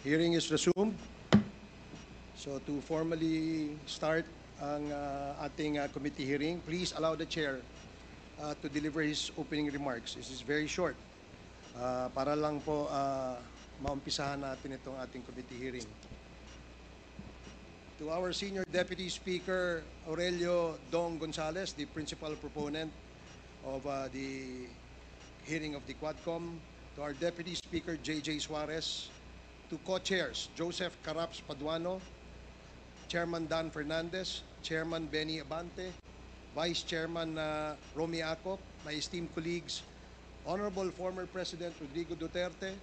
Hearing is resumed. So to formally start ang ating committee hearing, please allow the chair to deliver his opening remarks. This is very short. Para lang po maumpisahan natin itong ating committee hearing. To our Senior Deputy Speaker Aurelio Dong Gonzales, the principal proponent of the hearing of the Quadcom. To our Deputy Speaker J.J. Suarez. To co-chairs Joseph Caraps Paduano, Chairman Dan Fernandez, Chairman Benny Abante, Vice Chairman Romy Acop, my esteemed colleagues, Honorable former President Rodrigo Duterte,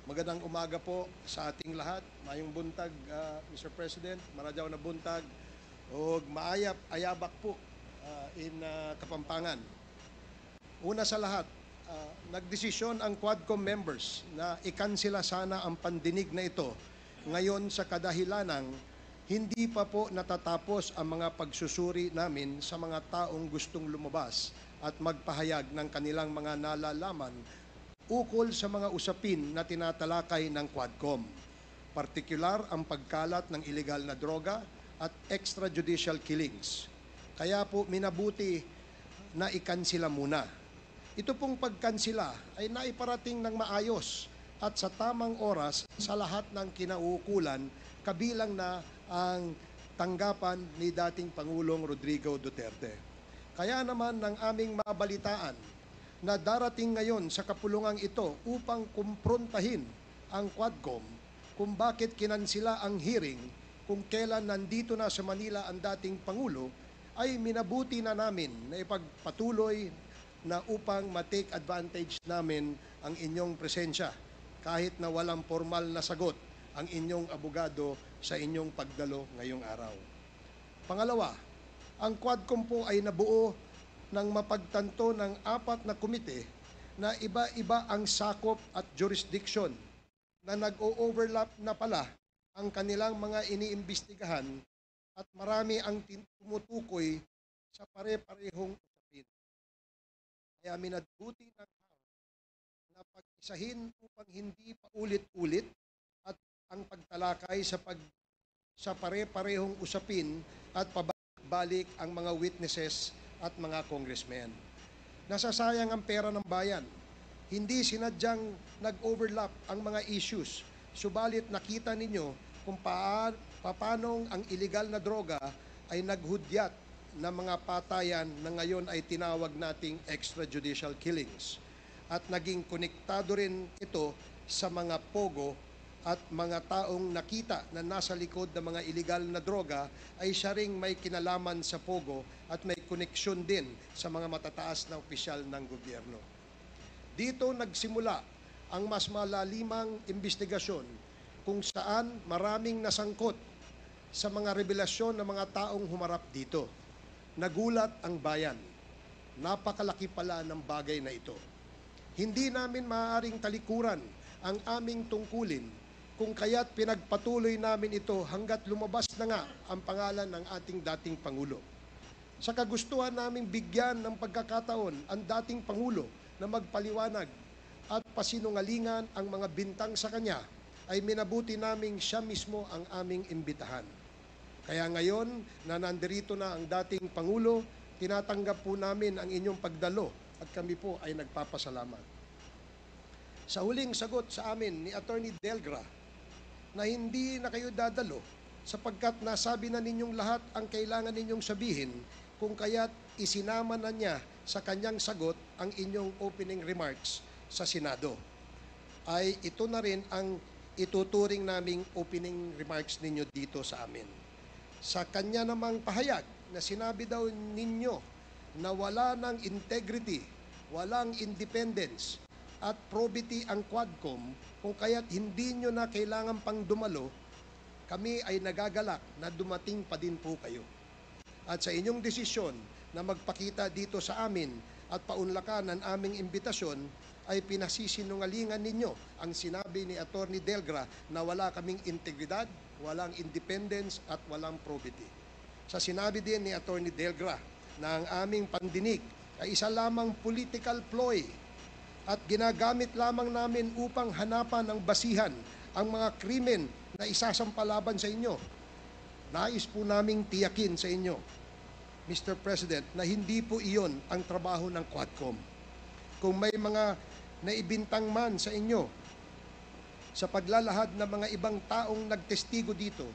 magandang umaga po sa ating lahat. Mayong buntag, Mr. President, maradyaw na buntag, o maayap-ayabak po in Kapampangan. Una sa lahat, nagdesisyon ang Quadcom members na ikansela sana ang pandinig na ito ngayon sa kadahilanang hindi pa po natatapos ang mga pagsusuri namin sa mga taong gustong lumabas at magpahayag ng kanilang mga nalalaman ukol sa mga usapin na tinatalakay ng Quadcom. Partikular ang pagkalat ng illegal na droga at extrajudicial killings. Kaya po minabuti na ikansila muna. Ito pong pagkansila ay naiparating ng maayos at sa tamang oras sa lahat ng kinauukulan, kabilang na ang tanggapan ni dating Pangulong Rodrigo Duterte. Kaya naman ng aming mabalitaan na darating ngayon sa kapulungang ito upang kumprontahin ang Quadcom kung bakit kinansila ang hearing kung kailan nandito na sa Manila ang dating Pangulo, ay minabuti na namin na ipagpatuloy na upang ma-take advantage namin ang inyong presensya kahit na walang formal na sagot ang inyong abogado sa inyong pagdalo ngayong araw. Pangalawa, ang Quadcom po ay nabuo ng mapagtanto ng 4 na komite na iba-iba ang sakop at jurisdiction na nag-o-overlap na pala ang kanilang mga iniimbestigahan at marami ang tumutukoy sa pare-parehong usapin. Kaya minabuti ng na pag-isahin upang hindi pa ulit-ulit at ang pagtalakay sa pare-parehong usapin at pabalik ang mga witnesses at mga congressmen. Nasasayang ang pera ng bayan. Hindi sinadyang nag-overlap ang mga issues. Subalit nakita ninyo kung paanong ang illegal na droga ay naghudyat na mga patayan na ngayon ay tinawag nating extrajudicial killings. At naging konektado rin ito sa mga pogo at mga taong nakita na nasa likod ng mga illegal na droga ay siya ring may kinalaman sa pogo at may koneksyon din sa mga matataas na opisyal ng gobyerno. Dito nagsimula ang mas malalimang investigasyon kung saan maraming nasangkot sa mga revelasyon ng mga taong humarap dito. Nagulat ang bayan. Napakalaki pala ng bagay na ito. Hindi namin maaaring talikuran ang aming tungkulin kung kaya't pinagpatuloy namin ito hanggat lumabas na nga ang pangalan ng ating dating Pangulo. Sa kagustuhan naming bigyan ng pagkakataon ang dating Pangulo na magpaliwanag at pasinungalingan ang mga bintang sa kanya, ay minabuti naming siya mismo ang aming imbitahan. Kaya ngayon na nandirito na ang dating Pangulo, tinatanggap po namin ang inyong pagdalo at kami po ay nagpapasalamat. Sa huling sagot sa amin ni Attorney Delgra na hindi na kayo dadalo sapagkat nasabi na ninyong lahat ang kailangan ninyong sabihin kung kaya't isinama na niya sa kanyang sagot ang inyong opening remarks sa Senado. Ay ito na rin ang ituturing naming opening remarks ninyo dito sa amin. Sa kanya namang pahayag na sinabi daw ninyo na wala ng integrity, walang independence at probity ang Quadcom kung kaya't hindi nyo na kailangan pang dumalo, kami ay nagagalak na dumating pa din po kayo. At sa inyong desisyon na magpakita dito sa amin at paunlakan ang aming imbitasyon, ay pinasisinungalingan ninyo ang sinabi ni Attorney Delgra na wala kaming integridad, walang independence at walang probity. Sa sinabi din ni Attorney Delgra na ang aming pandinig ay isa lamang political ploy at ginagamit lamang namin upang hanapan ng basihan ang mga krimen na isasampalaban sa inyo. Nais po naming tiyakin sa inyo, Mr. President, na hindi po iyon ang trabaho ng Quadcom. Kung may mga naibintang man sa inyo sa paglalahad ng mga ibang taong nagtestigo dito,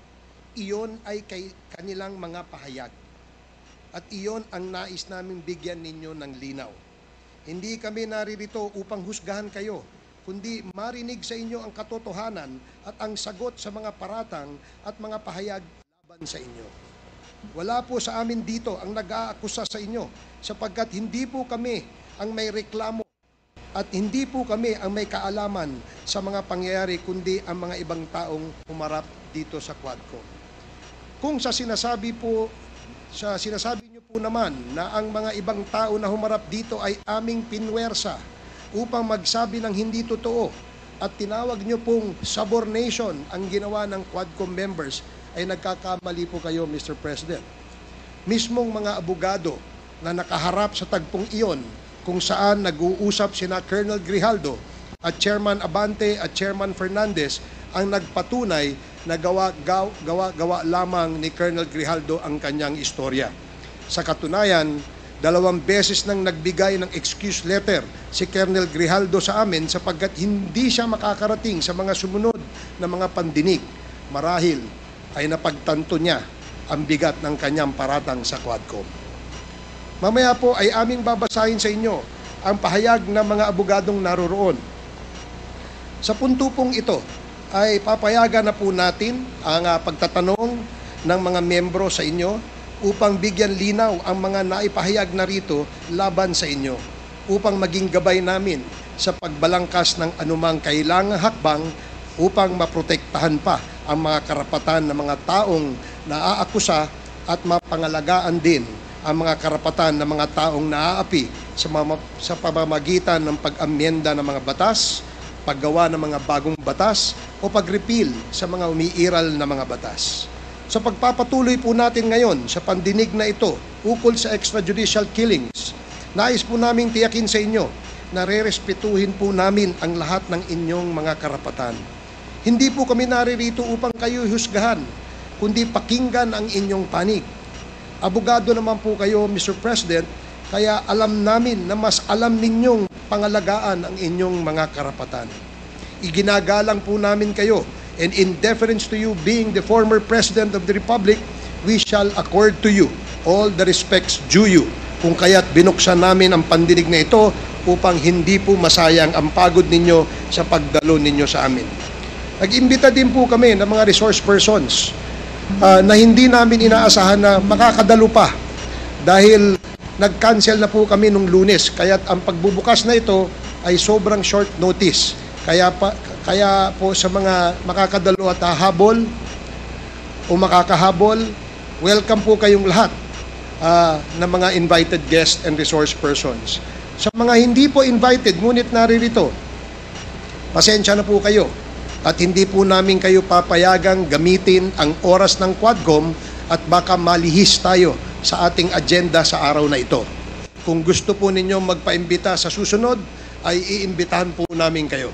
iyon ay kanilang mga pahayag. At iyon ang nais naming bigyan ninyo ng linaw. Hindi kami naririto upang husgahan kayo, kundi marinig sa inyo ang katotohanan at ang sagot sa mga paratang at mga pahayag laban sa inyo. Wala po sa amin dito ang nag-aakusa sa inyo sapagkat hindi po kami ang may reklamo at hindi po kami ang may kaalaman sa mga pangyayari kundi ang mga ibang taong humarap dito sa Quadcom. Kung sa sinasabi niyo po naman na ang mga ibang tao na humarap dito ay aming pinwersa upang magsabi ng hindi totoo at tinawag niyo pong subornation ang ginawa ng Quadcom members, ay nagkakamali po kayo, Mr. President. Mismong mga abogado na nakaharap sa tagpong iyon kung saan nag-uusap sina Colonel Grijaldo at Chairman Abante at Chairman Fernandez ang nagpatunay na gawa lamang ni Colonel Grijaldo ang kanyang istorya. Sa katunayan, 2 beses nang nagbigay ng excuse letter si Colonel Grijaldo sa amin sapagkat hindi siya makakarating sa mga sumunod na mga pandinig. Marahil ay napagtanto niya ang bigat ng kanyang paratang sa Quadcom. Mamaya po ay aming babasahin sa inyo ang pahayag ng mga abogadong naroroon. Sa punto pong ito ay papayagan na po natin ang pagtatanong ng mga membro sa inyo upang bigyan linaw ang mga naipahayag na rito laban sa inyo upang maging gabay namin sa pagbalangkas ng anumang kailangang hakbang upang maprotektahan pa ang mga karapatan ng mga taong naaakusa at mapangalagaan din ang mga karapatan ng mga taong naaapi sa pamamagitan ng pag-amyenda ng mga batas, paggawa ng mga bagong batas o pag-repeal sa mga umiiral na mga batas. Sa pagpapatuloy po natin ngayon sa pandinig na ito ukol sa extrajudicial killings, nais po naming tiyakin sa inyo na rerespetuhin po namin ang lahat ng inyong mga karapatan. Hindi po kami naririto upang kayo husgahan, kundi pakinggan ang inyong panig. Abogado naman po kayo, Mr. President, kaya alam namin na mas alam ninyong pangalagaan ang inyong mga karapatan. Iginagalang po namin kayo, and in deference to you being the former President of the Republic, we shall accord to you all the respects due you. Kung kaya't binuksan namin ang pandinig na ito upang hindi po masayang ang pagod ninyo sa pagdalo ninyo sa amin. Nag-imbita din po kami ng mga resource persons na hindi namin inaasahan na makakadalo pa dahil nag-cancel na po kami nung Lunes. Kaya't ang pagbubukas na ito ay sobrang short notice. Kaya po sa mga makakadalo at hahabol o makakahabol, welcome po kayong lahat ng mga invited guests and resource persons. Sa mga hindi po invited, ngunit naririto, pasensya na po kayo at hindi po namin kayo papayagang gamitin ang oras ng Quadcom at baka malihis tayo sa ating agenda sa araw na ito. Kung gusto po ninyo magpaimbita sa susunod, ay iimbitahan po namin kayo.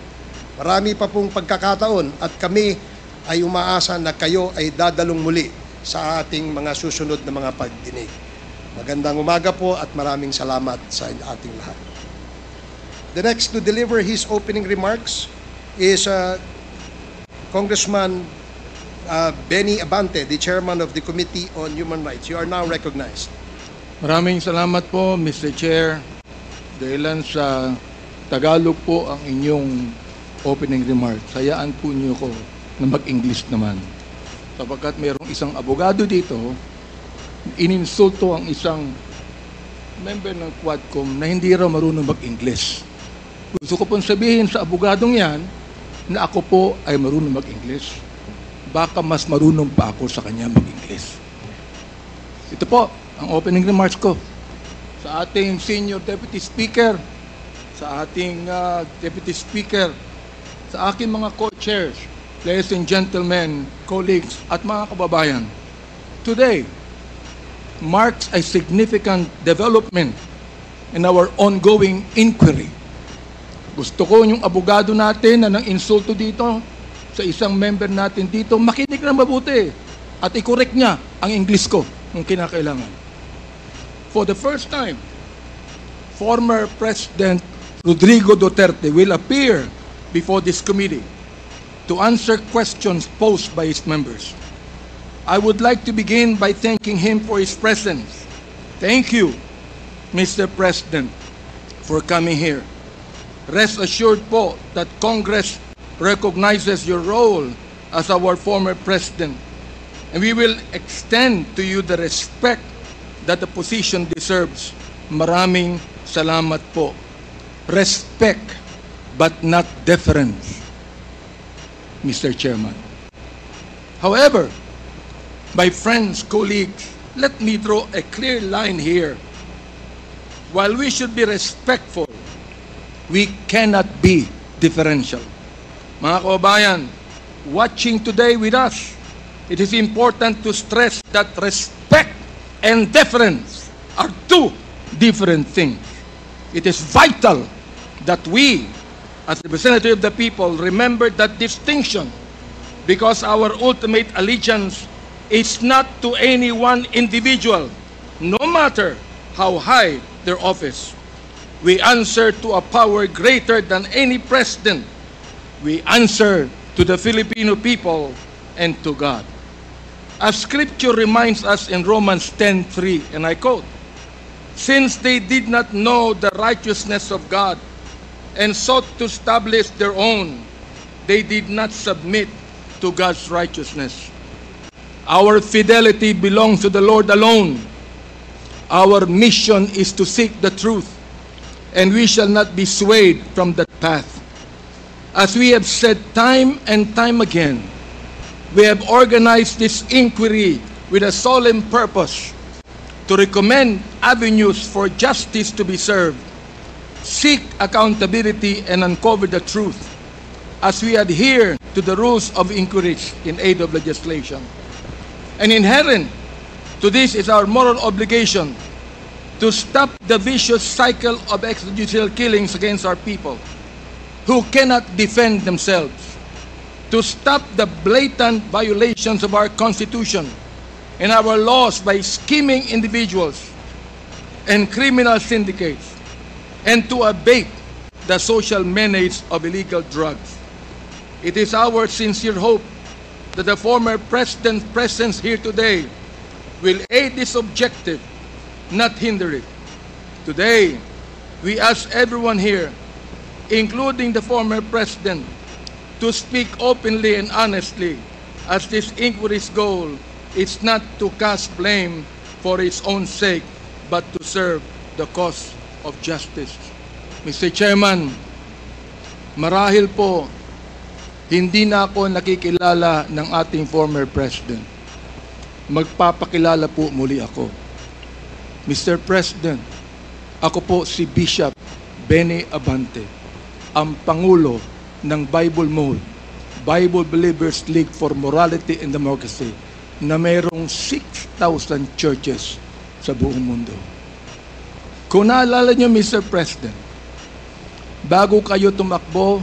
Marami pa pong pagkakataon at kami ay umaasa na kayo ay dadalong muli sa ating mga susunod na mga pagdinig. Magandang umaga po at maraming salamat sa ating lahat. The next to deliver his opening remarks is Congressman Benny Abante, the Chairman of the Committee on Human Rights. You are now recognized. Maraming salamat po, Mr. Chair. Dahilan sa Tagalog po ang inyong opening remarks. Hayaan po niyo ko na mag-English naman. Sapagkat mayroong isang abogado dito, ininsulto ang isang member ng Quadcom na hindi raw marunong mag-English. Gusto ko pong sabihin sa abogadong yan na ako po ay marunong mag-English. Baka mas marunong pa ako sa kanya mag-English. Ito po ang opening remarks ko sa ating Senior Deputy Speaker, sa ating Deputy Speaker, sa aking mga co-chairs, ladies and gentlemen, colleagues, at mga kababayan. Today marks a significant development in our ongoing inquiry. Gusto ko yung abogado natin na nang insulto dito, sa isang member natin dito, makinig na mabuti at i-correct niya ang English ko kung kinakailangan. For the first time, former President Rodrigo Duterte will appear before this committee to answer questions posed by his members. I would like to begin by thanking him for his presence. Thank you, Mr. President, for coming here. Rest assured po that Congress recognizes your role as our former president, and we will extend to you the respect that the position deserves. Maraming salamat po. Respect, but not deference, Mr. Chairman. However, my friends, colleagues, let me draw a clear line here. While we should be respectful, we cannot be differential. Mga kababayan, watching today with us, it is important to stress that respect and deference are two different things. It is vital that we, as representatives of the people, remember that distinction, because our ultimate allegiance is not to any one individual, no matter how high their office. We answer to a power greater than any president. We answer to the Filipino people and to God. As Scripture reminds us in Romans 10:3, and I quote, "Since they did not know the righteousness of God and sought to establish their own, they did not submit to God's righteousness." Our fidelity belongs to the Lord alone. Our mission is to seek the truth, and we shall not be swayed from that path. As we have said time and time again, we have organized this inquiry with a solemn purpose to recommend avenues for justice to be served, seek accountability, and uncover the truth as we adhere to the rules of inquiry in aid of legislation. And inherent to this is our moral obligation to stop the vicious cycle of extrajudicial killings against our people who cannot defend themselves, to stop the blatant violations of our Constitution and our laws by scheming individuals and criminal syndicates, and to abate the social menace of illegal drugs. It is our sincere hope that the former president's presence here today will aid this objective, not hinder it. Today, we ask everyone here, including the former president, to speak openly and honestly, as this inquiry's goal is not to cast blame for its own sake, but to serve the cause of justice. Mr. Chairman, marahil po, hindi na ako nakikilala ng ating former president. Magpapakilala po muli ako. Mr. President, ako po si Bishop Benny Abante, ang Pangulo ng Bible Mode, Bible Believers League for Morality and Democracy, na mayroong 6,000 churches sa buong mundo. Kung naalala niyo, Mr. President, bago kayo tumakbo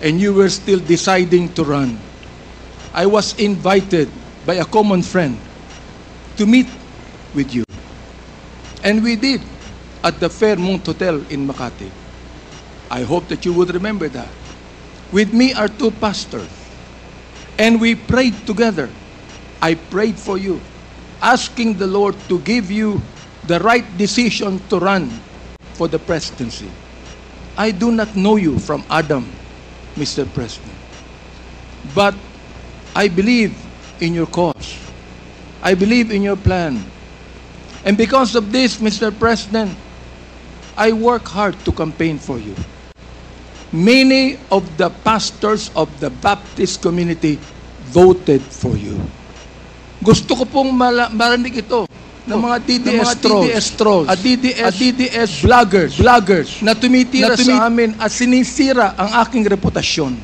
and you were still deciding to run, I was invited by a common friend to meet with you. And we did at the Fairmont Hotel in Makati. I hope that you would remember that. With me are two pastors, and we prayed together. I prayed for you, asking the Lord to give you the right decision to run for the presidency. I do not know you from Adam, Mr. President, but I believe in your cause. I believe in your plan. And because of this, Mr. President, I work hard to campaign for you. Many of the pastors of the Baptist community voted for you. Gusto ko pong marinig ito ng mga DDS trolls, DDS vloggers na tumitira sa amin at sinisira ang aking reputasyon.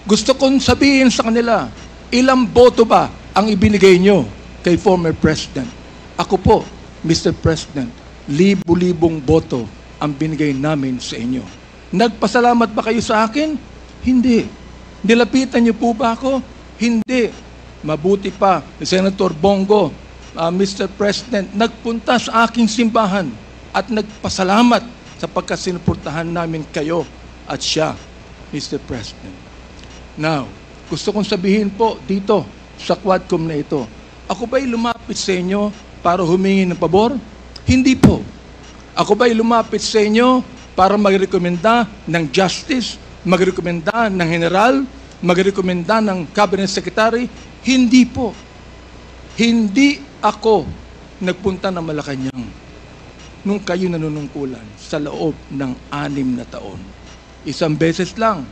Gusto kong sabihin sa kanila, ilang boto ba ang ibinigay nyo kay former President? Ako po, Mr. President, libu-libong boto ang binigay namin sa inyo. Nagpasalamat ba kayo sa akin? Hindi. Nilapitan niyo po ba ako? Hindi. Mabuti pa, Senator Bongo, Mr. President, nagpunta sa aking simbahan at nagpasalamat sapagkat sinuportahan namin kayo at siya, Mr. President. Now, gusto kong sabihin po dito sa Quadcom na ito, ako ba'y lumapit sa inyo para humingi ng pabor? Hindi po. Ako ba'y lumapit sa inyo para magrekomenda ng justice, magrekomenda ng general, magrekomenda ng cabinet secretary? Hindi po. Hindi ako nagpunta ng Malacanang nung kayo nanunungkulan sa loob ng 6 na taon. Isang beses lang.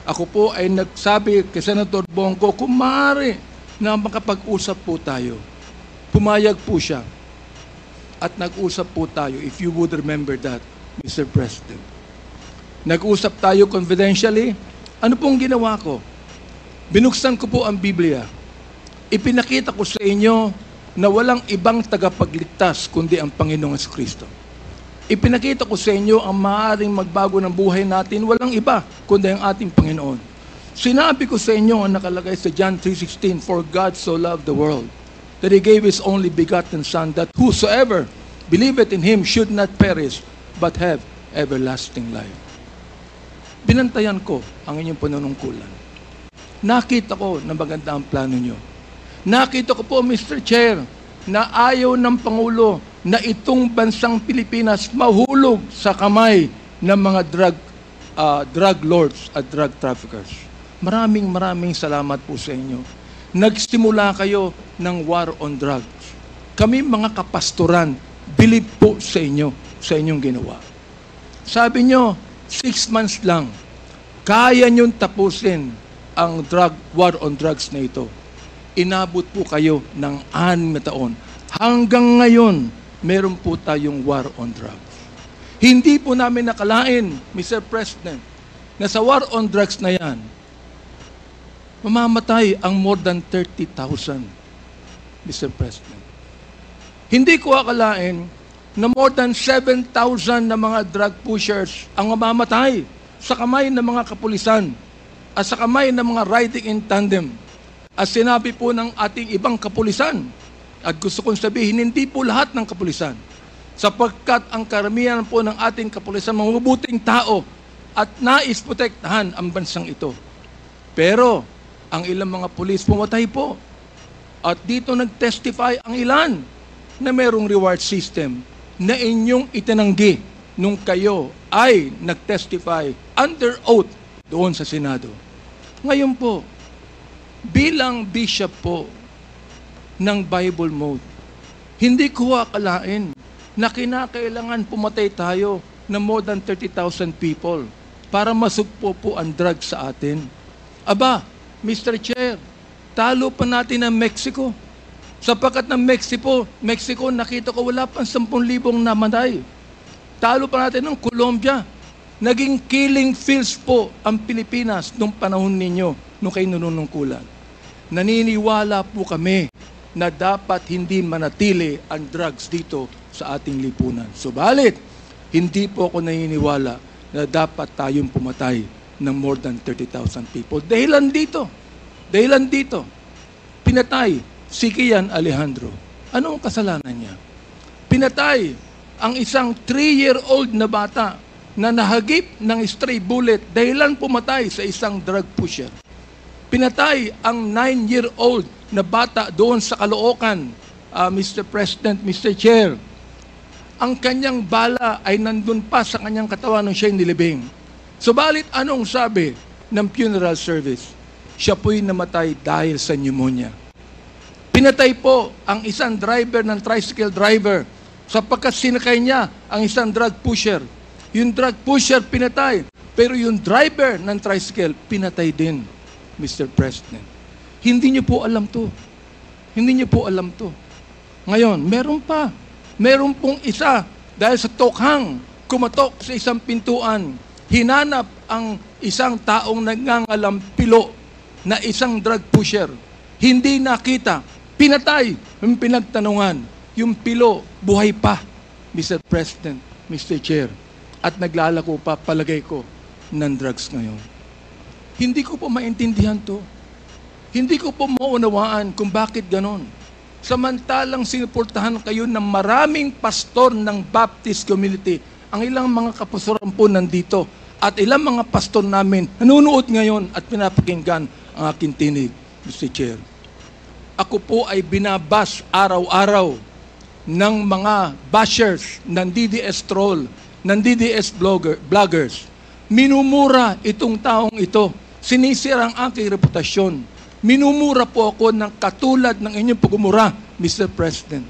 Ako po ay nagsabi kay Senator Bongo, kung maaari na makapag-usap po tayo. Pumayag po siya. At nag-usap po tayo, if you would remember that, Mr. President. Nag-usap tayo confidentially. Ano pong ginawa ko? Binuksan ko po ang Biblia. Ipinakita ko sa inyo na walang ibang tagapagligtas kundi ang Panginoong Kristo. Ipinakita ko sa inyo ang maaaring magbago ng buhay natin, walang iba kundi ang ating Panginoon. Sinabi ko sa inyo ang nakalagay sa John 3:16, "For God so loved the world, that He gave His only begotten Son, that whosoever believeth in Him should not perish, but have everlasting life." Binantayan ko ang inyong panunungkulan. Nakita ko na maganda ang plano nyo. Nakita ko po, Mr. Chair, na ayaw ng Pangulo na itong bansang Pilipinas mahulog sa kamay ng mga drug lords at drug traffickers. Maraming salamat po sa inyo. Nagsimula kayo ng war on drugs. Kami mga kapastoran, believe po sa inyo, sa inyong ginawa. Sabi nyo, 6 months lang, kaya nyong tapusin ang war on drugs na ito. Inabot po kayo ng 6 na taon. Hanggang ngayon, meron po tayong war on drugs. Hindi po namin nakalain, Mr. President, na sa war on drugs na yan, mamamatay ang more than 30,000, Mr. President. Hindi ko akalain na more than 7,000 na mga drug pushers ang mamamatay sa kamay ng mga kapulisan at sa kamay ng mga riding in tandem. At sinabi po ng ating ibang kapulisan, at gusto kong sabihin, hindi po lahat ng kapulisan, sapagkat ang karamihan po ng ating kapulisan, mga mabuting tao, at nais protektahan ang bansang ito. Pero, ang ilang mga pulis pumatay po. At dito nag-testify ang ilan na merong reward system na inyong itinanggi nung kayo ay nag-testify under oath doon sa Senado. Ngayon po, bilang bishop po ng Bible Mode, hindi ko akalain na kinakailangan pumatay tayo ng more than 30,000 people para masugpo po ang drugs sa atin. Aba, Mr. Chair, talo pa natin ang Mexico. Sapagkat ng Mexico, nakita ko wala pang 10,000 namatay. Talo pa natin ng Colombia. Naging killing fields po ang Pilipinas nung panahon ninyo, nung kayo nanunungkulan. Naniniwala po kami na dapat hindi manatili ang drugs dito sa ating lipunan. Subalit, hindi po ako naniniwala na dapat tayong pumatay ng more than 30,000 people. Dahilan dito, pinatay si Kian Alejandro. Anong kasalanan niya? Pinatay ang isang 3-year-old na bata na nahagip ng stray bullet dahilan pumatay sa isang drug pusher. Pinatay ang 9-year-old na bata doon sa Caloocan, Mr. President, Mr. Chair. Ang kanyang bala ay nandun pa sa kanyang katawan nung siya'y nilibing. Subalit anong sabi ng funeral service? Siya po'y namatay dahil sa pneumonia. Pinatay po ang isang driver ng tricycle driver sapagkat sinakay niya ang isang drug pusher. Yung drug pusher pinatay, pero yung driver ng tricycle pinatay din, Mr. President. Hindi niyo po alam to. Hindi niyo po alam to. Ngayon, meron pong isa dahil sa tokhang kumatok sa isang pintuan, hinanap ang isang taong nagngangalampilo na isang drug pusher. Hindi nakita. Pinatay. Yung pinagtanungan. Yung pilo, buhay pa, Mr. President, Mr. Chair. At naglalako pa, palagay ko, ng drugs ngayon. Hindi ko po maintindihan to. Hindi ko po maunawaan kung bakit ganon. Samantalang sinuportahan kayo ng maraming pastor ng Baptist community. Ang ilang mga kapastoran po nandito at ilang mga pastor namin nanonood ngayon at pinapakinggan ang aking tinig, Mr. Chair. Ako po ay binabas araw-araw ng mga bashers ng DDS troll, ng DDS vloggers. Minumura itong taong ito. Sinisira ang aking reputasyon. Minumura po ako ng katulad ng inyong pagmumura, Mr. President.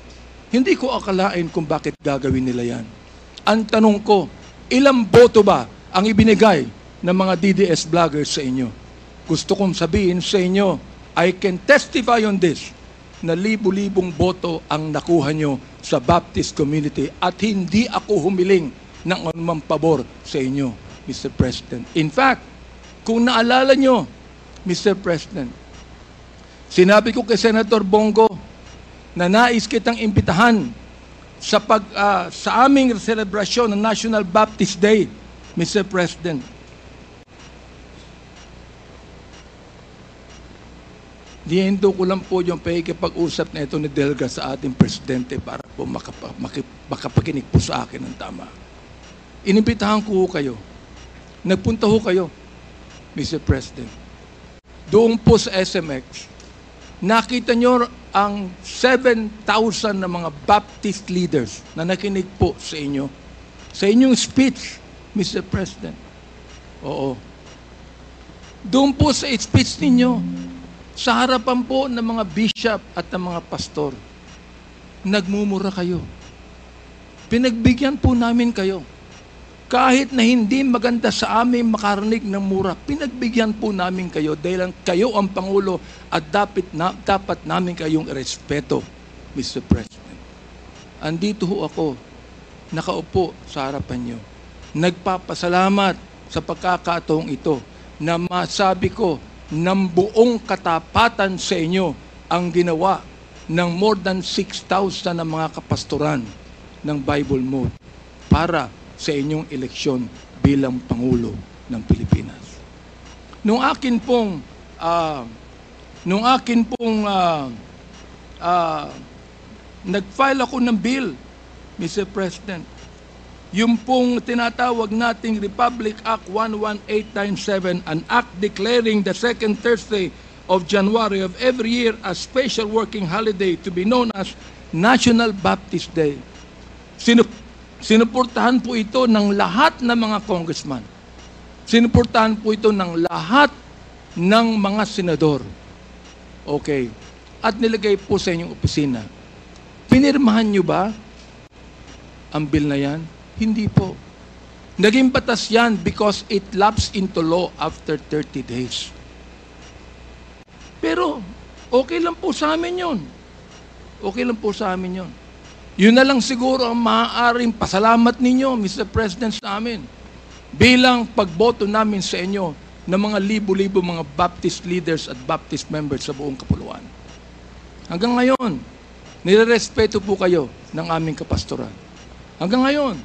Hindi ko akalain kung bakit gagawin nila yan. Ang tanong ko, ilang boto ba ang ibinigay ng mga DDS vloggers sa inyo? Gusto kong sabihin sa inyo, I can testify on this, na libu-libong boto ang nakuha nyo sa Baptist community at hindi ako humiling ng anumang pabor sa inyo, Mr. President. In fact, kung naalala nyo, Mr. President, sinabi ko kay Senator Bongo na nais kitang imbitahan sa aming selebrasyon ng National Baptist Day, Mr. President. Diendo ko lang po yung pakikipag-usap na ito ni Delga sa ating presidente para po makapakinig po sa akin ng tama. Inimbitahan ko kayo. Nagpunta ho kayo, Mr. President. Doon po sa SMX, nakita nyo ang 7,000 na mga Baptist leaders na nakinig po sa inyo. Sa inyong speech, Mr. President. Oo. Doon po sa speech ninyo, sa harapan po ng mga bishop at ng mga pastor, nagmumura kayo. Pinagbigyan po namin kayo. Kahit na hindi maganda sa amin makarinig ng mura, pinagbigyan po namin kayo dahil kayo ang Pangulo at dapat namin kayong irespeto, Mr. President. Andito ho ako, nakaupo sa harapan nyo. Nagpapasalamat sa pagkakataong ito na masabi ko ng buong katapatan sa inyo ang ginawa ng more than 6,000 na mga kapastoran ng Bible Mode para sa inyong eleksyon bilang Pangulo ng Pilipinas. Nung akin pong nag-file ako ng bill, Mr. President, yung pong tinatawag nating Republic Act 11897, an act declaring the second Thursday of January of every year as special working holiday to be known as National Baptist Day. Sinuportahan po ito ng lahat ng mga congressman. Sinuportahan po ito ng lahat ng mga senador. Okay. At nilagay po sa inyong opisina. Pinirmahan nyo ba ang bill na yan? Hindi po. Naging batas yan because it lapsed into law after 30 days. Pero, okay lang po sa amin yun. Okay lang po sa amin yun. Yun na lang siguro ang maaaring pasalamat ninyo, Mr. President, sa amin. Bilang pagboto namin sa inyo ng mga libo-libo mga Baptist leaders at Baptist members sa buong kapuluan. Hanggang ngayon, nirerespeto po kayo ng aming kapastoran. Hanggang ngayon,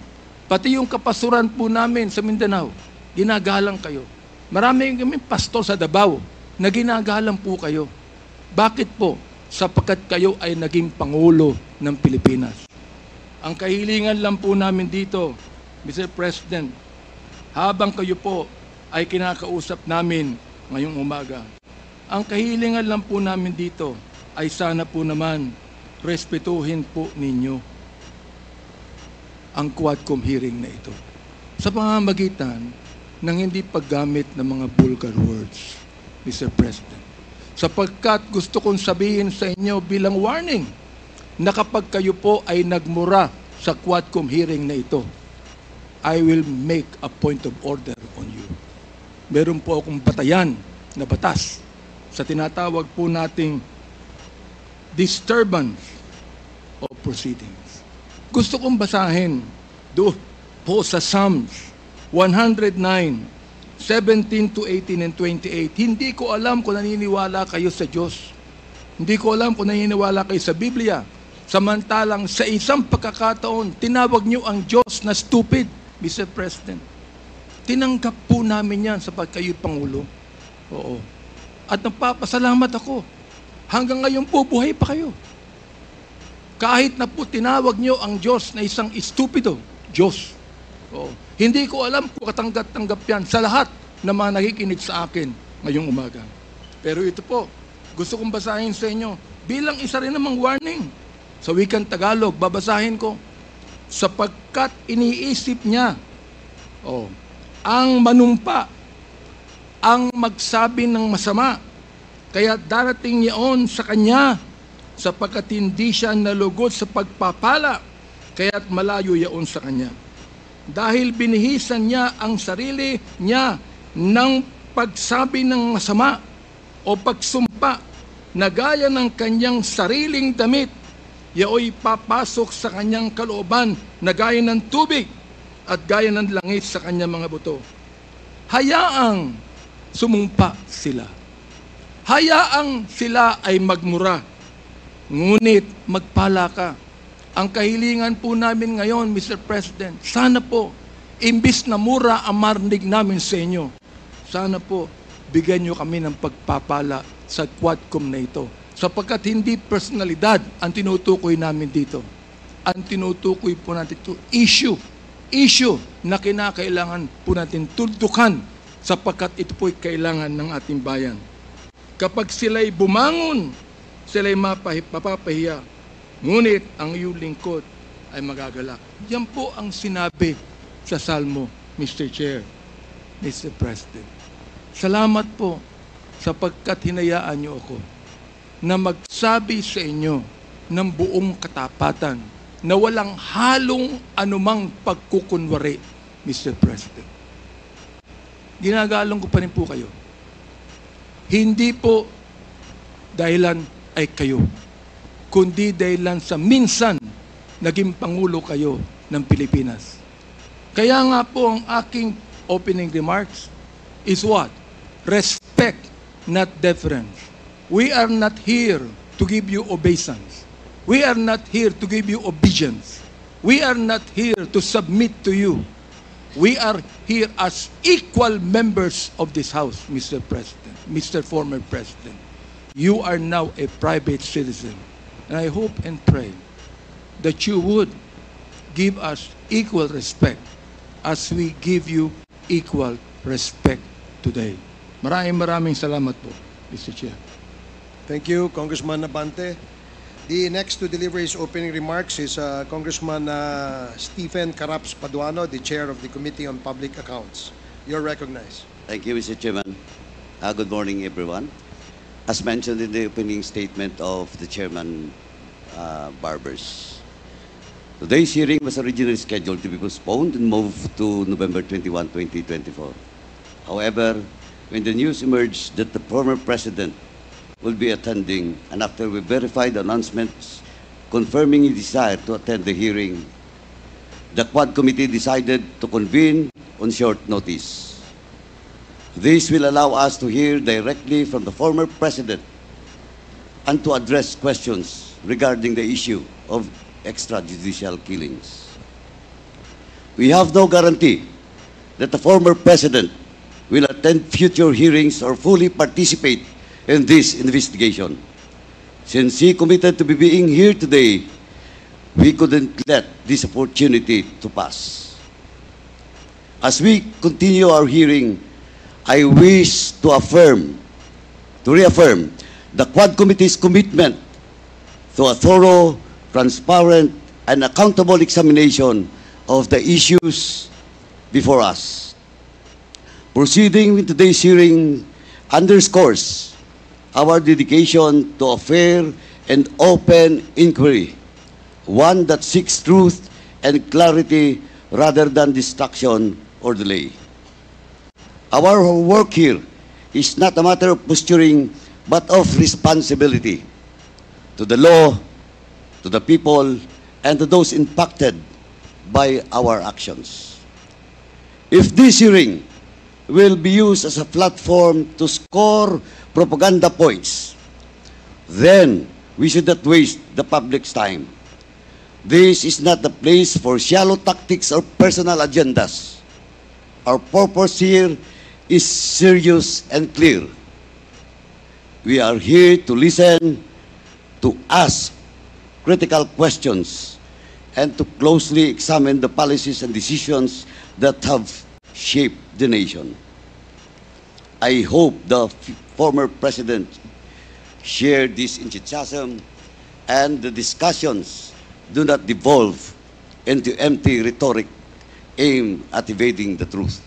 pati yung kapastoran po namin sa Mindanao, ginagalang kayo. Marami kami pastor sa Davao na ginagalang po kayo. Bakit po? Sapagkat kayo ay naging Pangulo ng Pilipinas. Ang kahilingan lang po namin dito, Mr. President, habang kayo po ay kinakausap namin ngayong umaga, ang kahilingan lang po namin dito ay sana po naman respetuhin po ninyo ang Quadcom hearing na ito sa pamamagitan ng hindi paggamit ng mga vulgar words, Mr. President. Sapagkat gusto kong sabihin sa inyo bilang warning na kapag kayo po ay nagmura sa Quadcom hearing na ito, I will make a point of order on you. Meron po akong batayan na batas sa tinatawag po nating disturbance of proceedings. Gusto kong basahin doon po sa Psalms 109, 17 to 18 and 28. Hindi ko alam kung naniniwala kayo sa Diyos. Hindi ko alam kung naniniwala kayo sa Biblia. Samantalang sa isang pagkakataon, tinawag niyo ang Diyos na stupid, Mr. President. Tinanggap po namin yan sapagkat kayo Pangulo. Oo. At nagpapasalamat ako. Hanggang ngayon po, buhay pa kayo. Kahit na po tinawag niyo ang Diyos na isang estupido, Diyos. Oo. Hindi ko alam kung katanggap-tanggap yan sa lahat na mga nakikinig sa akin ngayong umaga. Pero ito po, gusto kong basahin sa inyo bilang isa rin namang warning. Sa wikang Tagalog, babasahin ko. Sapagkat iniisip niya, ang manumpa, ang magsabi ng masama, kaya darating niyaon sa kanya, sapagkat hindi siya nalugod sa pagpapala, kaya't malayo yaon sa kanya. Dahil binihisan niya ang sarili niya ng pagsabi ng masama o pagsumpa na gaya ng kanyang sariling damit, yaoy papasok sa kanyang kalooban na gaya ng tubig at gaya ng langit sa kanyang mga buto. Hayaang sumumpa sila. Hayaang sila ay magmura. Ngunit magpala ka. Ang kahilingan po namin ngayon, Mr. President, sana po, imbis na mura ang marinig namin sa inyo, sana po, bigyan nyo kami ng pagpapala sa Quadcom na ito. Sapagkat hindi personalidad ang tinutukoy namin dito. Ang tinutukoy po natin ito, issue na kinakailangan po natin tuldukan sapagkat ito po'y kailangan ng ating bayan. Kapag sila'y bumangon, sila'y mapapahiya, ngunit ang iyong lingkod ay magagalak. Yan po ang sinabi sa Salmo, Mr. Chair, Mr. President. Salamat po sapagkat hinayaan niyo ako na magsabi sa inyo ng buong katapatan na walang halong anumang pagkukunwari, Mr. President. Ginagalang ko pa rin po kayo. Hindi po dahilan ay kayo, kundi dahilan sa minsan naging Pangulo kayo ng Pilipinas. Kaya nga po ang aking opening remarks is what? Respect, not deference. We are not here to give you obeisance. We are not here to give you obedience. We are not here to submit to you. We are here as equal members of this House, Mr. President, Mr. Former President. You are now a private citizen. And I hope and pray that you would give us equal respect as we give you equal respect today. Maraming salamat po, Mr. Chair. Thank you, Congressman Abante. The next to deliver his opening remarks is Congressman Stephen Caraps Paduano, the Chair of the Committee on Public Accounts. You're recognized. Thank you, Mr. Chairman. Good morning, everyone. As mentioned in the opening statement of the Chairman Barbers, today's hearing was originally scheduled to be postponed and moved to November 21, 2024. However, when the news emerged that the former President will be attending, and after we verified the announcements confirming his desire to attend the hearing, the Quad Committee decided to convene on short notice. This will allow us to hear directly from the former President and to address questions regarding the issue of extrajudicial killings. We have no guarantee that the former President will attend future hearings or fully participate in this investigation. Since he committed to be being here today, we couldn't let this opportunity to pass. As we continue our hearing, I wish to reaffirm the Quad Committee's commitment to a thorough, transparent, and accountable examination of the issues before us. Proceeding with today's hearing underscores our dedication to a fair and open inquiry, one that seeks truth and clarity rather than distraction or delay. Our work here is not a matter of posturing, but of responsibility to the law, to the people, and to those impacted by our actions. If this hearing will be used as a platform to score propaganda points, then we should not waste the public's time. This is not the place for shallow tactics or personal agendas. Our purpose here is serious and clear. We are here to listen, to ask critical questions, and to closely examine the policies and decisions that have shaped the nation. I hope the former president shared this enthusiasm and the discussions do not devolve into empty rhetoric aimed at evading the truth.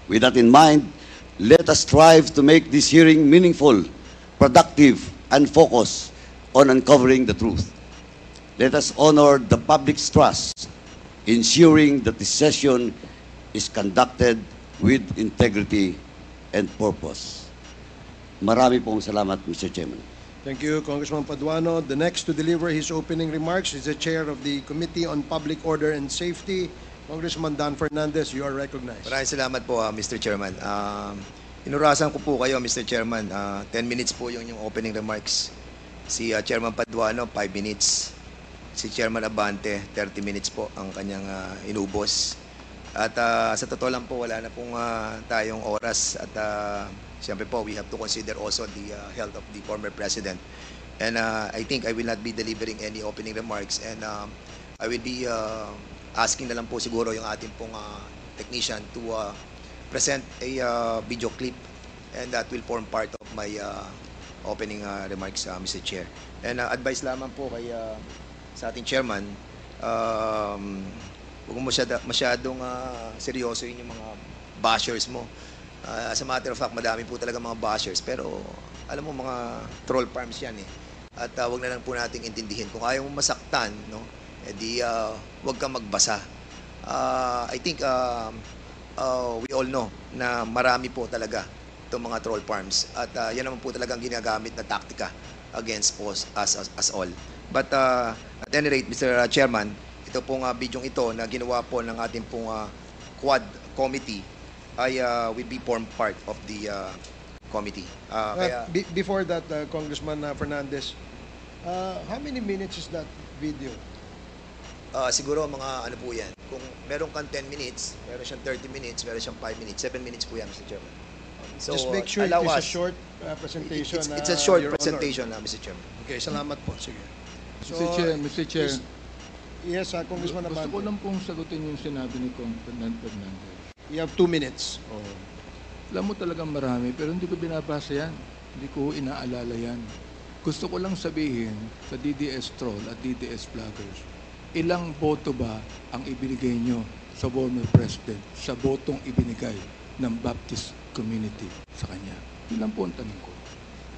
With that in mind, let us strive to make this hearing meaningful, productive, and focused on uncovering the truth. Let us honor the public's trust, ensuring that this session is conducted with integrity and purpose. Marami pong salamat, Mr. Chairman. Thank you, Congressman Paduano. The next to deliver his opening remarks is the Chair of the Committee on Public Order and Safety, Congressman Dan Fernandez. You are recognized. Maraming salamat po, Mr. Chairman. Inurasan ko po kayo, Mr. Chairman. 10 minutes po yung opening remarks. Si Chairman Paduano, 5 minutes. Si Chairman Abante, 30 minutes po ang kanyang inubos. At sa totoo lang po, wala na pong tayong oras. At siyempre po, we have to consider also the health of the former President. And I think I will not be delivering any opening remarks. And I will be asking na lang po siguro yung ating pong technician to present a video clip. And that will form part of my opening remarks, Mr. Chair. And advice lamang po kay sa ating chairman, huwag mo masyadong seryoso yung mga bashers mo. As a matter of fact, madami po talaga mga bashers, pero alam mo, mga troll farms yan eh. At huwag na lang po nating intindihin. Kung ayaw mo masaktan, no, edi huwag kang magbasa. I think we all know na marami po talaga itong mga troll farms. At yan naman po talagang ginagamit na taktika against us all. But at any rate, Mr. Chairman, ito pong bidyong ito na ginawa po ng ating pong Quad Committee ay will be form part of the committee. Before that, Congressman Fernandez, how many minutes is that video? Siguro mga ano po yan. Kung meron kang 10 minutes, meron siyang 30 minutes, meron siyang 5 minutes, 7 minutes po yan, Mr. Chairman. So, Just make sure it allow is a us. short presentation. It's a short Your Honor. presentation, Mr. Chairman. Okay, salamat po. Sige. Mr. Chair, Yes, Congressman gusto ko Abante. lang pong sagutin yung sinabi ni Congressman Fernandez. You have 2 minutes. Oh. Alam mo talagang marami, pero hindi ko binabasa yan. Hindi ko inaalala yan. Gusto ko lang sabihin sa DDS Troll at DDS Vloggers, ilang boto ba ang ibinigay nyo sa former president sa botong ibinigay ng Baptist community sa kanya? Yun lang po ang tanong ko.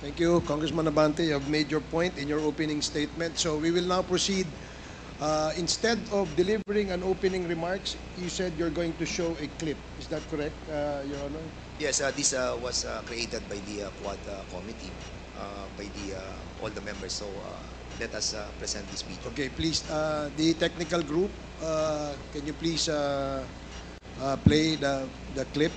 Thank you, Congressman Abante. You have made your point in your opening statement. So we will now proceed. Instead of delivering an opening remarks, you said you're going to show a clip. Is that correct, Your Honor? Yes, this was created by the Quad Committee, by all the members. So let us present this video. Okay, please, the technical group, can you please play the clip?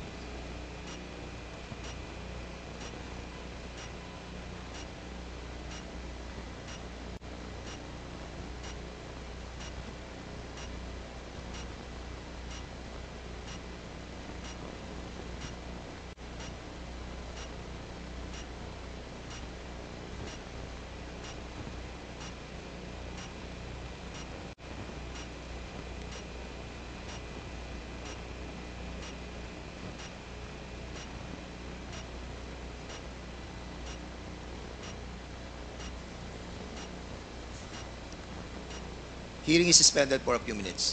Hearing is suspended for a few minutes.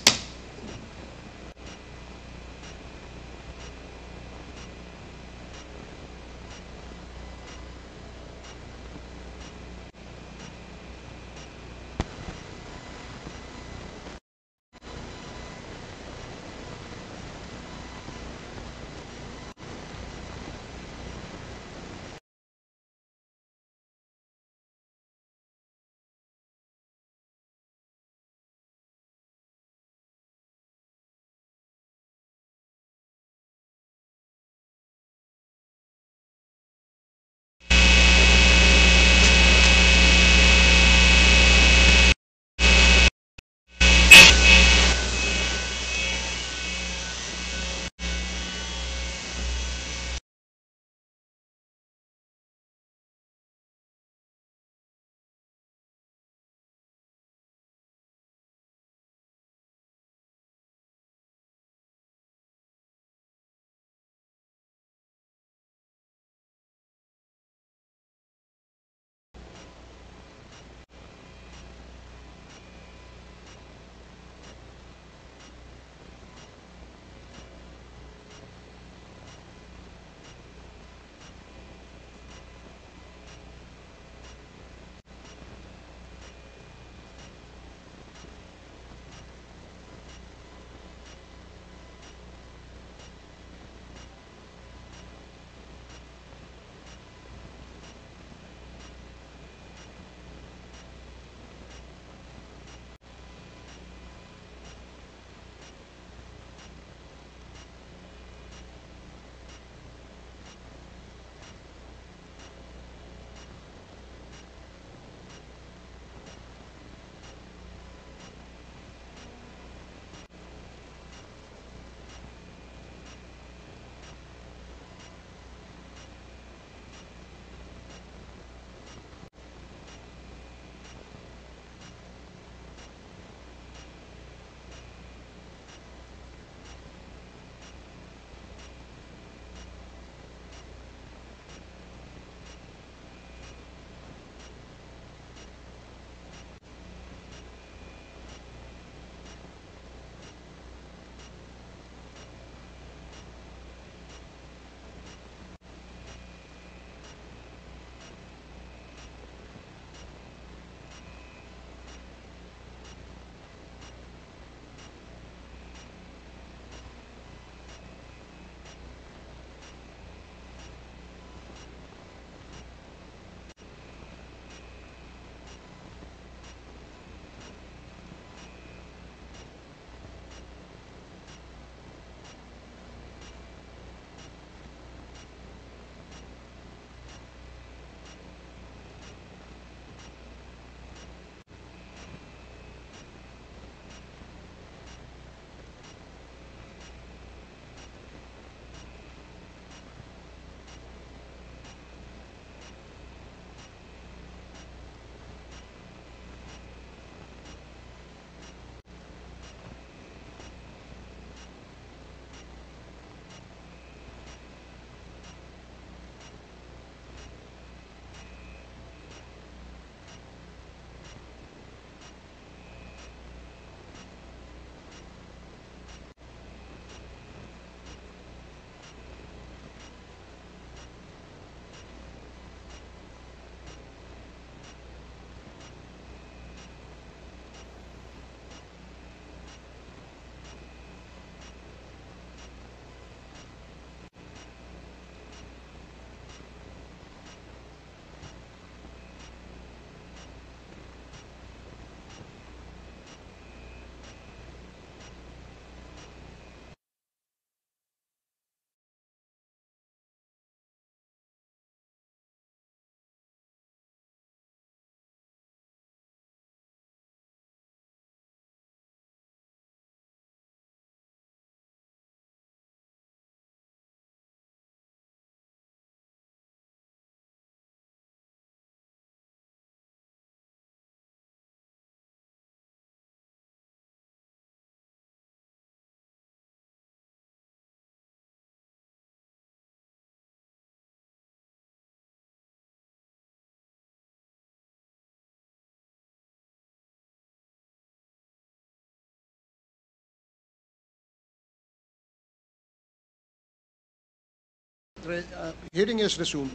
hearing is resumed.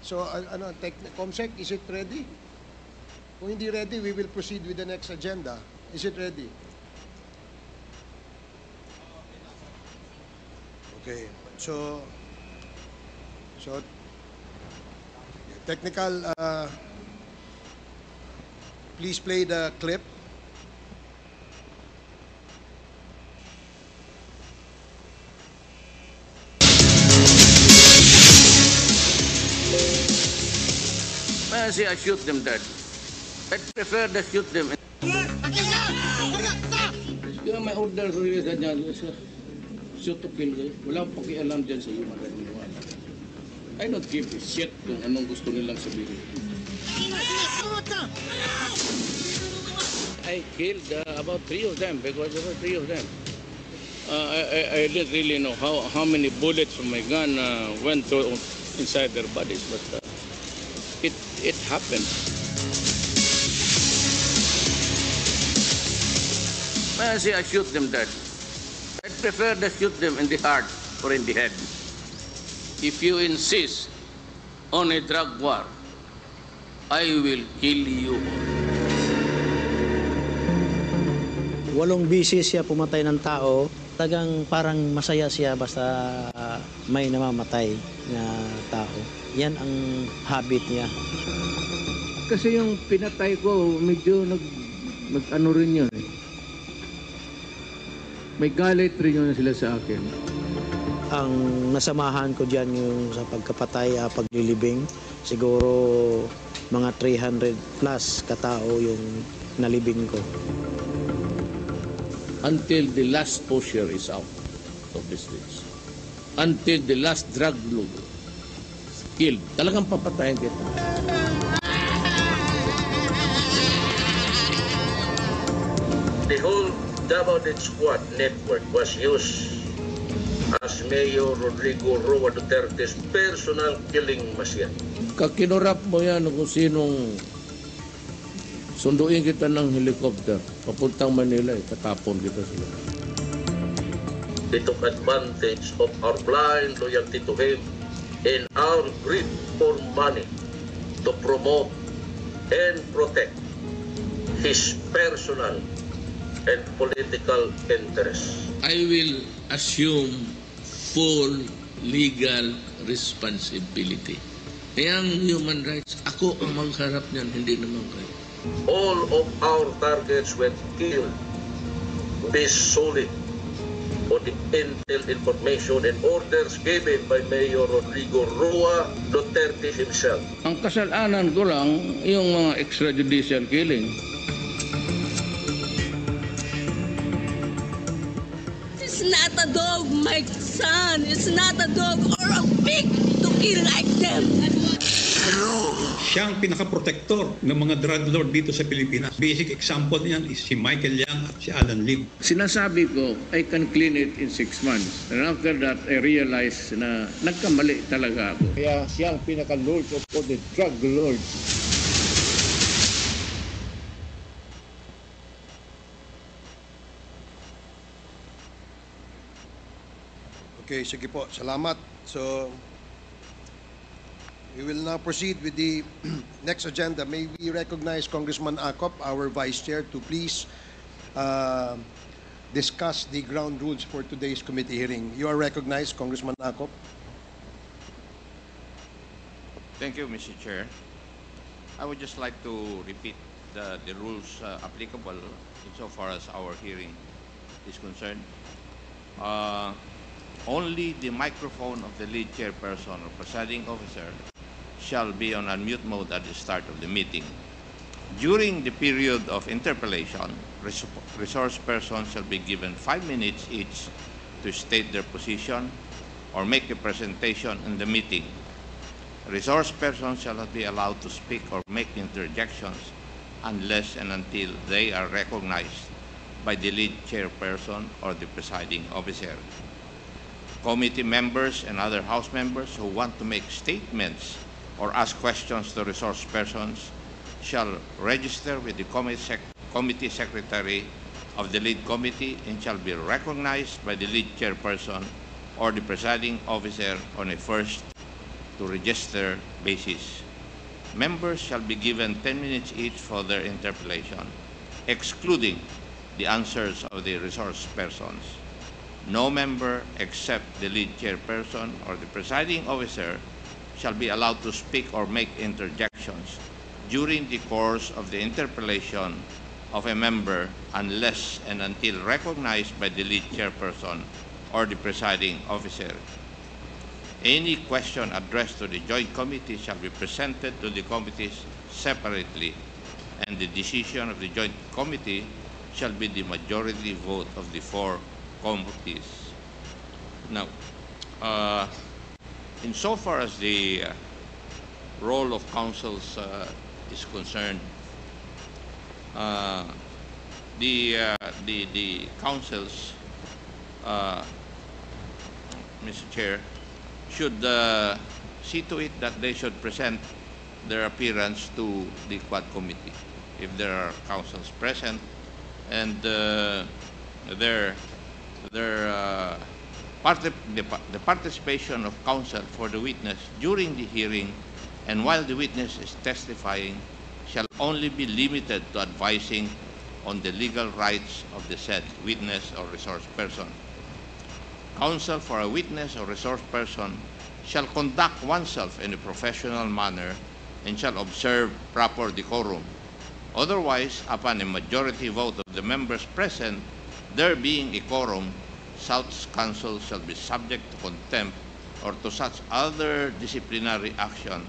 So, Comsec, is it ready? Kung hindi ready, we will proceed with the next agenda. Is it ready? Okay. So technical, please play the clip. Well, see, I shoot them dead. I prefer to shoot them. Kaya may order rin na dyan. Shoot to kill. Wala akong pakialam dyan sa human rights. I don't give a shit kung anong gusto nilang sabihin. I killed about 3 of them because there were 3 of them. I didn't really know how many bullets from my gun went through inside their bodies, but it happened. Well, see, I shoot them dead. I prefer to shoot them in the heart or in the head. If you insist on a drug war, I will kill you. 8 bisis siya pumatay ng tao, tagang parang masaya siya basta may namamatay na tao. Yan ang habit niya. Kasi yung pinatay ko, medyo nag-ano rin yun eh. May galit rin yun sila sa akin. Ang nasamahan ko dyan yung sa pagkapatay, paglilibing, siguro mga 300 plus katao yung nalibing ko. Until the last pusher is out of the streets. Until the last drug lord is killed. Talagang papatayin kita. The whole Davao Death Squad network was used as Mayor Rodrigo Roa Duterte's personal killing machine. Kakinurap mo yan kung sinong sunduin kita ng helicopter papuntang Manila, tatapon kita sila. They took advantage of our blind loyalty to him and our greed for money to promote and protect his personal and political interests. I will assume full legal responsibility. Kaya ang human rights, ako ang magharap niyan, hindi naman kayo. All of our targets were killed based solely on the intel information and orders given by Mayor Rodrigo Roa Duterte himself. Ang kasalanan ko lang, yung mga extrajudicial killing. It's not a dog, my son. It's not a dog or a pig to kill like them. Siya ang pinaka-protector ng mga drug lord dito sa Pilipinas. Basic example niyan is si Michael Yang at si Alan Lim. Sinasabi ko, I can clean it in 6 months. And after that, I realized na nagkamali talaga ako. Kaya siya ang pinaka-lord of all the drug lords. Okay, sige po. Salamat. So, we will now proceed with the next agenda. May we recognize Congressman Acop, our Vice Chair, to please discuss the ground rules for today's committee hearing. You are recognized, Congressman Acop. Thank you, Mr. Chair. I would just like to repeat the rules applicable insofar as our hearing is concerned. Only the microphone of the lead chairperson or presiding officer shall be on unmute mode at the start of the meeting. During the period of interpellation, resource persons shall be given 5 minutes each to state their position or make a presentation in the meeting. Resource persons shall not be allowed to speak or make interjections unless and until they are recognized by the lead chairperson or the presiding officer. Committee members and other House members who want to make statements or ask questions to resource persons shall register with the committee secretary of the lead committee and shall be recognized by the lead chairperson or the presiding officer on a first to register basis. Members shall be given 10 minutes each for their interpellation, excluding the answers of the resource persons. No member except the lead chairperson or the presiding officer shall be allowed to speak or make interjections during the course of the interpellation of a member unless and until recognized by the lead chairperson or the presiding officer. Any question addressed to the joint committee shall be presented to the committees separately, and the decision of the joint committee shall be the majority vote of the 4 committees. Now, insofar as the role of councils is concerned, the councils, Mr. Chair, should see to it that they should present their appearance to the Quad Committee if there are councils present, and the participation of counsel for the witness during the hearing and while the witness is testifying shall only be limited to advising on the legal rights of the said witness or resource person. Counsel for a witness or resource person shall conduct oneself in a professional manner and shall observe proper decorum. Otherwise, upon a majority vote of the members present, there being a quorum, such counsel shall be subject to contempt or to such other disciplinary action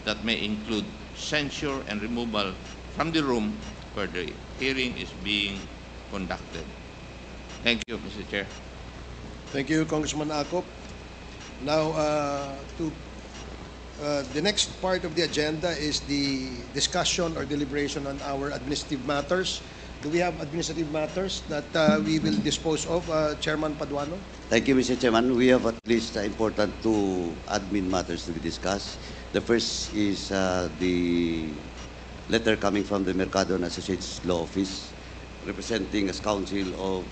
that may include censure and removal from the room where the hearing is being conducted. Thank you, Mr. Chair. Thank you, Congressman Akop. Now, the next part of the agenda is the discussion or deliberation on our administrative matters. Do we have administrative matters that we will dispose of, Chairman Paduano? Thank you, Mr. Chairman. We have at least important 2 admin matters to be discussed. The first is the letter coming from the Mercado and Associates Law Office, representing as counsel of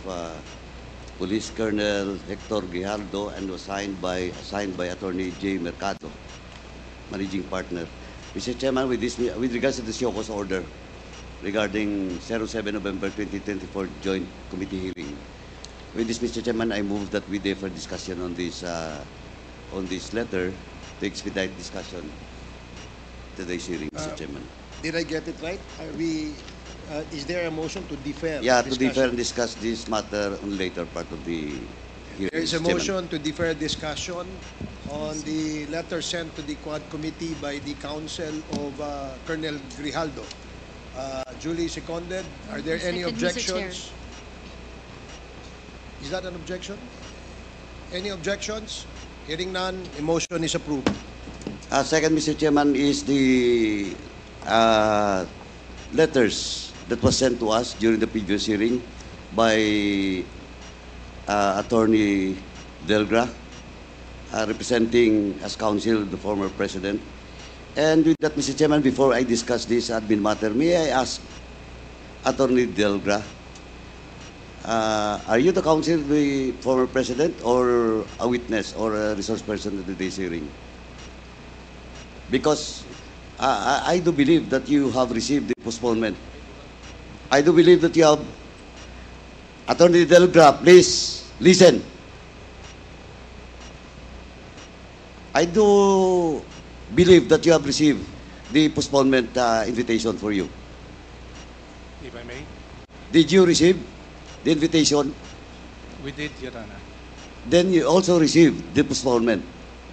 Police Colonel Hector Grijaldo, and was signed by Attorney J. Mercado, Managing Partner. Mr. Chairman, with regards to the Siocos order regarding 07 November 2024 Joint Committee hearing, with this, Mr. Chairman, I move that we defer discussion on this letter to expedite discussion today's hearing, Mr. Chairman. Did I get it right? Is there a motion to defer? Yeah, to defer and discuss this matter on later part of the hearing. There is a Mr. Chairman. motion to defer discussion on the letter sent to the Quad Committee by the counsel of Colonel Grijaldo. Duly seconded. Are there any Second, Mr. Chair. objections? Is that an objection? Any objections? Hearing none, the motion is approved. Second, Mr. Chairman, is the letters that was sent to us during the previous hearing by Attorney Delgra, representing as counsel the former president. And with that, Mr. Chairman, before I discuss this admin matter, may I ask Attorney Delgra, are you the counsel of the former president or a witness or a resource person at today's hearing? Because I do believe that you have received the postponement. I do believe that you have. Attorney Delgra, please listen. I do believe that you have received the postponement invitation for you. If I may? Did you receive the invitation? We did, Your Honor. Then you also received the postponement.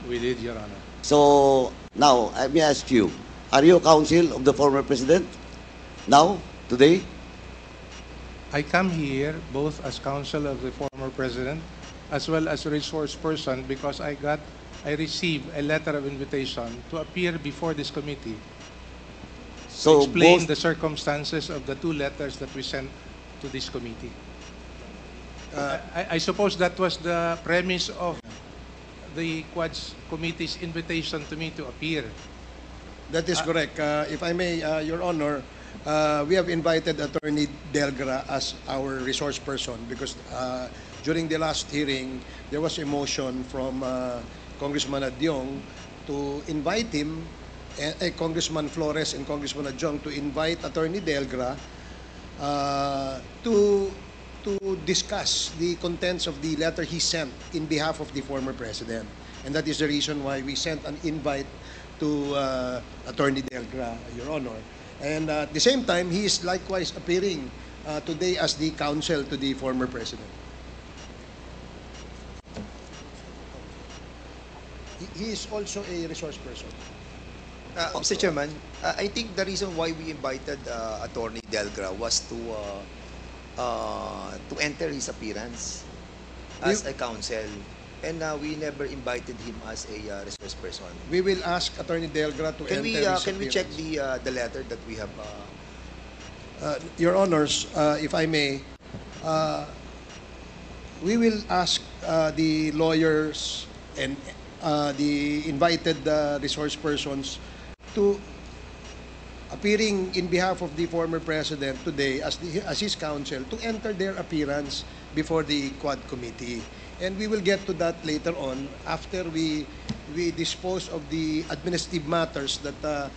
We did, Your Honor. So now, let me ask you, are you counsel of the former president now, today? I come here both as counsel of the former president as well as a resource person because I received a letter of invitation to appear before this committee to explain the circumstances of the 2 letters that we sent to this committee. I suppose that was the premise of the Quads Committee's invitation to me to appear. That is correct. If I may, Your Honor, we have invited Attorney Delgra as our resource person because during the last hearing, there was a motion from Congressman Adyong to invite him, Congressman Flores and Congressman Adyong, to invite Attorney Delgra to discuss the contents of the letter he sent in behalf of the former president. And that is the reason why we sent an invite to Attorney Delgra, Your Honor. And at the same time, he is likewise appearing today as the counsel to the former president. He is also a resource person. Mr. Chairman, I think the reason why we invited Attorney Delgra was to enter his appearance as a counsel, and we never invited him as a resource person. We will ask Attorney Delgra to enter his appearance. Can we check the letter that we have? Your Honors, if I may, we will ask the lawyers and the invited resource persons to appearing in behalf of the former president today as his counsel to enter their appearance before the Quad Committee. And we will get to that later on after we dispose of the administrative matters that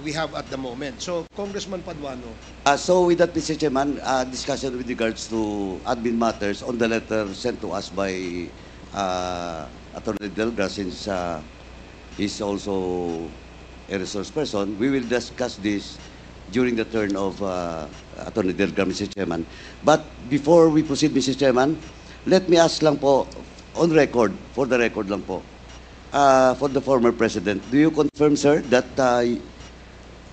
we have at the moment. So, Congressman Paduano. So with that, Mr. Chairman, discussion with regards to admin matters on the letter sent to us by Attorney Delgra, since he's also a resource person, we will discuss this during the turn of Attorney Delgra, Mr. Chairman. But before we proceed, Mr. Chairman, let me ask lang po, on record, for the record lang po, for the former president, do you confirm, sir, that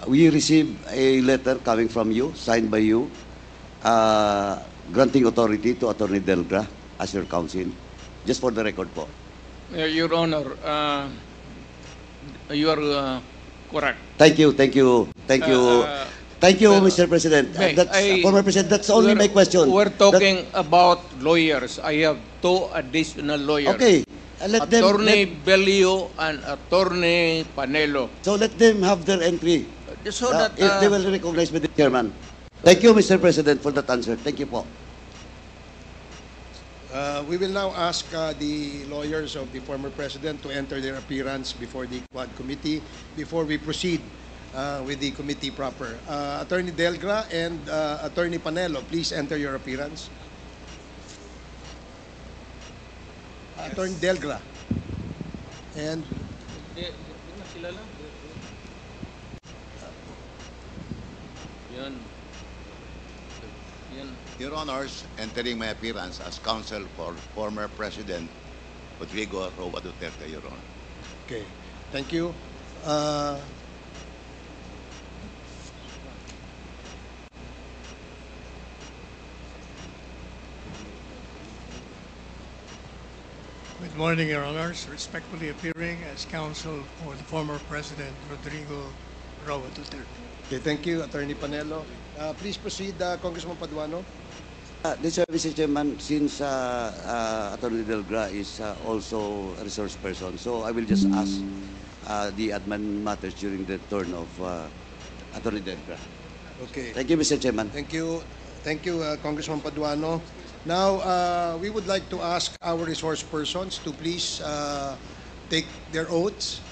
we received a letter coming from you, signed by you, granting authority to Attorney Delgra as your counsel? Just for the record po. Your Honor, you are correct. Thank you, thank you, thank you. Thank you, Mr. President. Former President, that's only my question. We're talking about lawyers. I have two additional lawyers. Okay. Attorney Belio and Attorney Panelo. So let them have their entry. So that if they will recognize with the chairman. Thank you, Mr. President, for that answer. Thank you po. We will now ask the lawyers of the former president to enter their appearance before the Quad Committee before we proceed with the committee proper. Attorney Delgra and Attorney Panelo, please enter your appearance. Attorney Delgra. And Your Honors, entering my appearance as counsel for former President Rodrigo Roa Duterte, Your Honor. okay, thank you. Good morning, Your Honors. Respectfully appearing as counsel for the former President Rodrigo Roa Duterte. Okay, thank you, Attorney Panelo. Please proceed, Congressman Paduano. Mr. Chairman, since Attorney Delgra is also a resource person, so I will just ask the admin matters during the turn of Attorney Delgra. Okay. Thank you, Mr. Chairman. Thank you, Congressman Paduano. Now, we would like to ask our resource persons to please take their oaths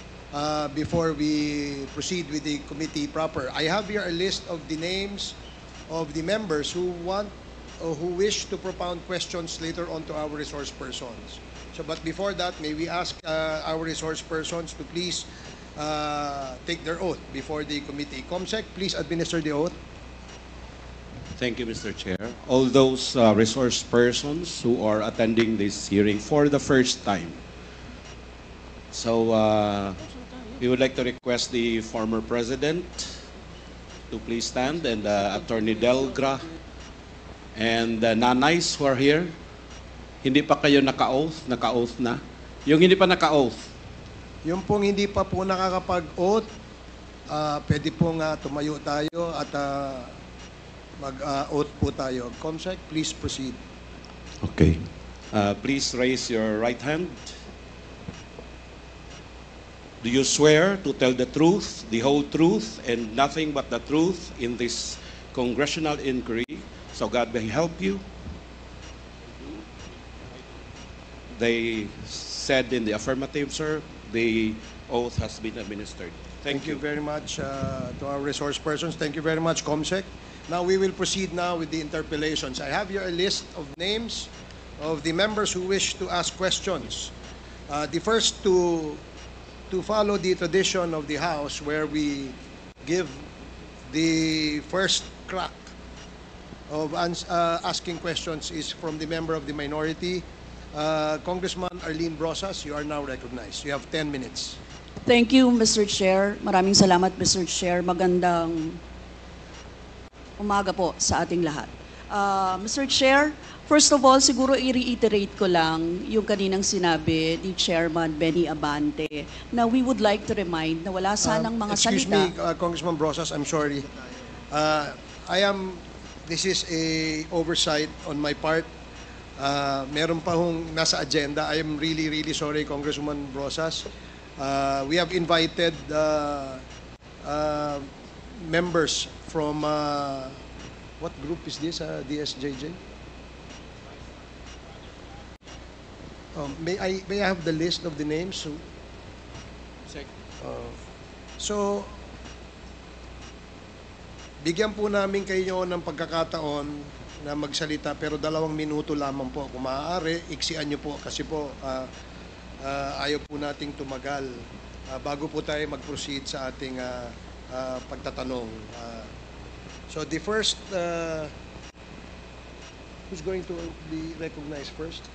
before we proceed with the committee proper. I have here a list of the names of the members who wish to propound questions later on to our resource persons. So, but before that, may we ask our resource persons to please take their oath before the committee. COMSEC, please administer the oath. Thank you, Mr. Chair. All those resource persons who are attending this hearing for the first time. So, we would like to request the former president to please stand, and Attorney Delgra and nanays who are here. Hindi pa kayo naka-oath na. Yung hindi pa naka-oath. Yung pong hindi pa po nakakapag-oath, pwede pong tumayo tayo at mag-oath po tayo. COMSEC, please proceed. Okay. Please raise your right hand. Do you swear to tell the truth, the whole truth, and nothing but the truth in this congressional inquiry, so God may help you? They said in the affirmative, sir. The oath has been administered. Thank you very much to our resource persons. Thank you very much, COMSEC. Now we will proceed now with the interpellations. I have here a list of names of the members who wish to ask questions. The first to follow the tradition of the House, where we give the first crack of asking questions, is from the member of the minority. Congressman Arlene Brosas, you are now recognized. You have 10 minutes. Thank you, Mr. Chair. Maraming salamat, Mr. Chair. Magandang umaga po sa ating lahat. Mr. Chair, first of all, siguro i-reiterate ko lang yung kaninang sinabi ni Chairman Benny Abante na we would like to remind na wala sanang mga Excuse salita. me, Congressman Brosas, I'm sorry. This is a oversight on my part. Meron pa hong nasa agenda. I am really, really sorry, Congresswoman Brosas. We have invited members from, what group is this, DSJJ? May I have the list of the names? So, bigyan po namin kayo ng pagkakataon na magsalita, pero 2 minuto lamang po. Kung maaari, iksian nyo po kasi po ayaw po nating tumagal bago po tayo mag-proceed sa ating pagtatanong. So the first, who's going to be recognized first?